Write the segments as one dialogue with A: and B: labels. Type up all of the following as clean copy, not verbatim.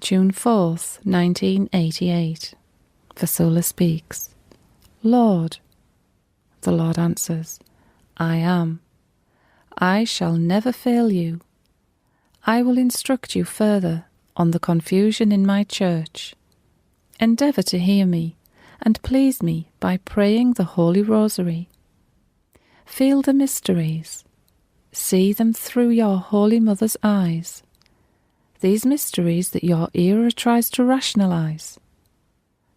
A: June 4th, 1988. Vassula speaks. Lord. The Lord answers, I am. I shall never fail you. I will instruct you further on the confusion in my church. Endeavour to hear me and please me by praying the Holy Rosary. Feel the mysteries. See them through your Holy Mother's eyes. These mysteries that your era tries to rationalize.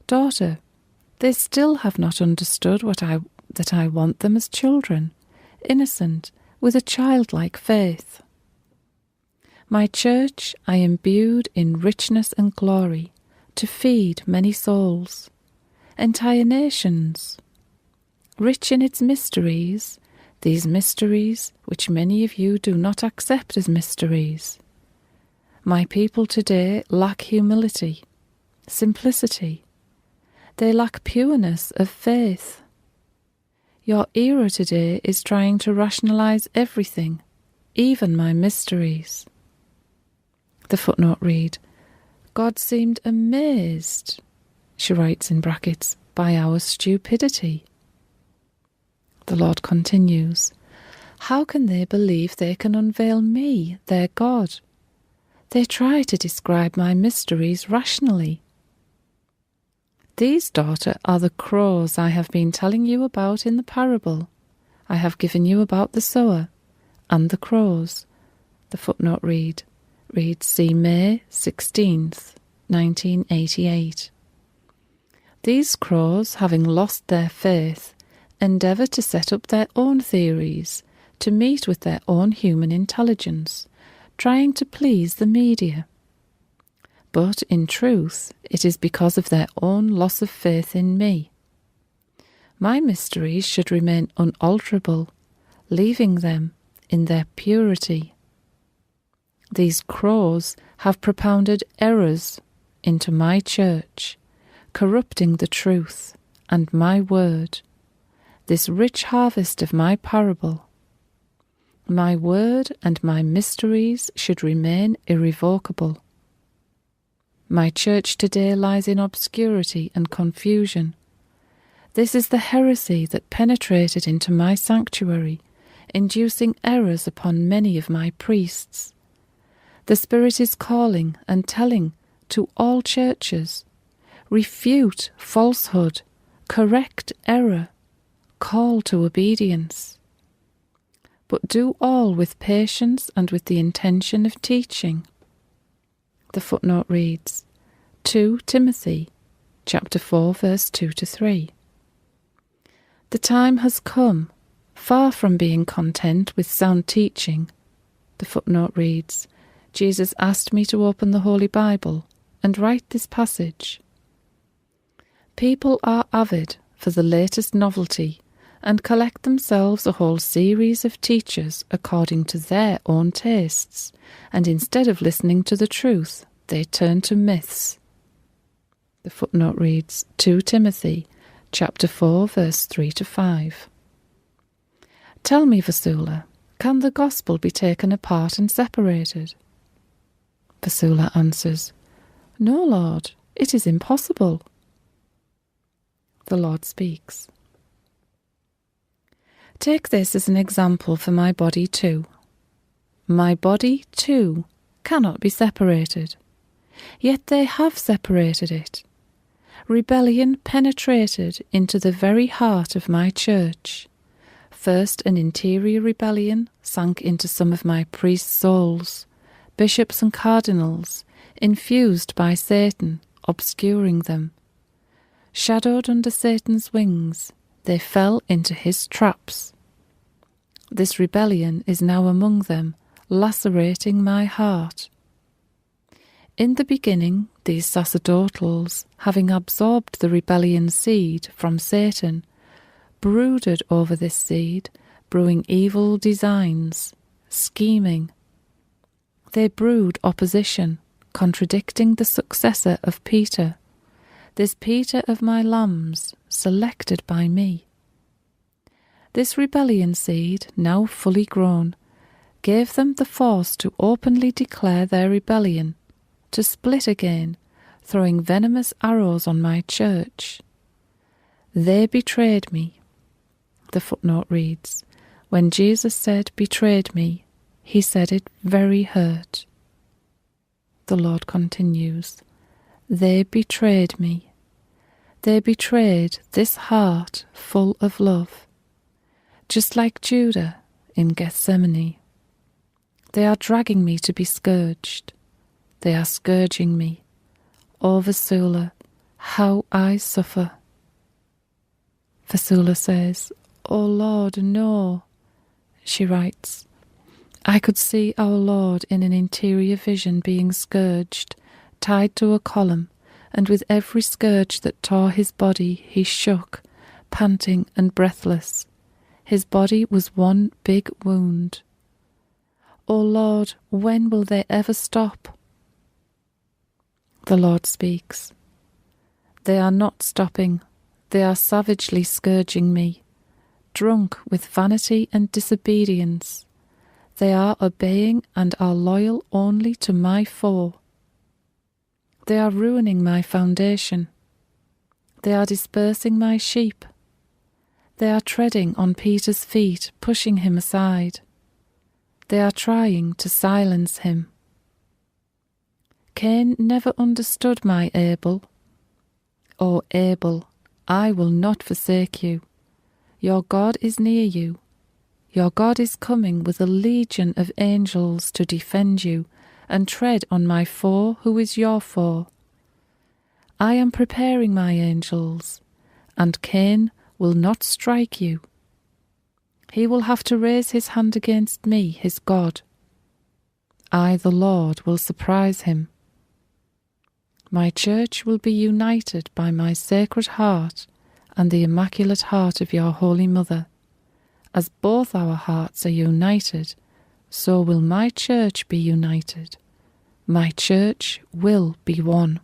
A: Daughter, they still have not understood that I want them as children, innocent, with a childlike faith. My church I imbued in richness and glory to feed many souls, entire nations. Rich in its mysteries, these mysteries which many of you do not accept as mysteries. My people today lack humility, simplicity. They lack pureness of faith. Your era today is trying to rationalize everything, even my mysteries. The footnote read, God seemed amazed, she writes in brackets, by our stupidity. The Lord continues, how can they believe they can unveil me, their God? They try to describe my mysteries rationally. These, daughter, are the crows I have been telling you about in the parable I have given you about the sower and the crows. The footnote reads, see May 16th, 1988. These crows, having lost their faith, endeavour to set up their own theories to meet with their own human intelligence, trying to please the media. But in truth, it is because of their own loss of faith in me. My mysteries should remain unalterable, leaving them in their purity. These crows have propounded errors into my church, corrupting the truth and my word, this rich harvest of my parable. My word and my mysteries should remain irrevocable. My church today lies in obscurity and confusion. This is the heresy that penetrated into my sanctuary, inducing errors upon many of my priests. The Spirit is calling and telling to all churches, refute falsehood, correct error, call to obedience. But do all with patience and with the intention of teaching. The footnote reads, 2 Timothy, chapter 4, verse 2-3. The time has come, far from being content with sound teaching. The footnote reads, Jesus asked me to open the Holy Bible and write this passage. People are avid for the latest novelty and collect themselves a whole series of teachers according to their own tastes, and instead of listening to the truth, they turn to myths. The footnote reads 2 Timothy, chapter 4, verse 3-5. Tell me, Vassula, can the gospel be taken apart and separated? Vassula answers, No, Lord, it is impossible. The Lord speaks. Take this as an example for my body too. My body too cannot be separated, yet they have separated it. Rebellion penetrated into the very heart of my church. First, an interior rebellion sank into some of my priests' souls, bishops and cardinals, infused by Satan, obscuring them. Shadowed under Satan's wings, they fell into his traps. This rebellion is now among them, lacerating my heart. In the beginning, these sacerdotals, having absorbed the rebellion seed from Satan, brooded over this seed, brewing evil designs, scheming. They brewed opposition, contradicting the successor of Peter, this Peter of my lambs, selected by me. This rebellion seed, now fully grown, gave them the force to openly declare their rebellion, to split again, throwing venomous arrows on my church. They betrayed me. The footnote reads, when Jesus said betrayed me, he said it very hurt. The Lord continues, they betrayed me. They betrayed this heart full of love, just like Judah in Gethsemane. They are dragging me to be scourged. They are scourging me. O Vassula, how I suffer. Vassula says, O Lord, no. She writes, I could see our Lord in an interior vision being scourged, tied to a column, and with every scourge that tore his body he shook, panting and breathless. His body was one big wound. O Lord, when will they ever stop? The Lord speaks. They are not stopping. They are savagely scourging me, drunk with vanity and disobedience. They are obeying and are loyal only to my foe. They are ruining my foundation. They are dispersing my sheep. They are treading on Peter's feet, pushing him aside. They are trying to silence him. Cain never understood my Abel. O Abel, I will not forsake you. Your God is near you. Your God is coming with a legion of angels to defend you and tread on my foe who is your foe. I am preparing my angels, and Cain will not strike you. He will have to raise his hand against me, his God. I, the Lord, will surprise him. My church will be united by my sacred heart and the immaculate heart of your Holy Mother. As both our hearts are united, so will my church be united. My church will be one.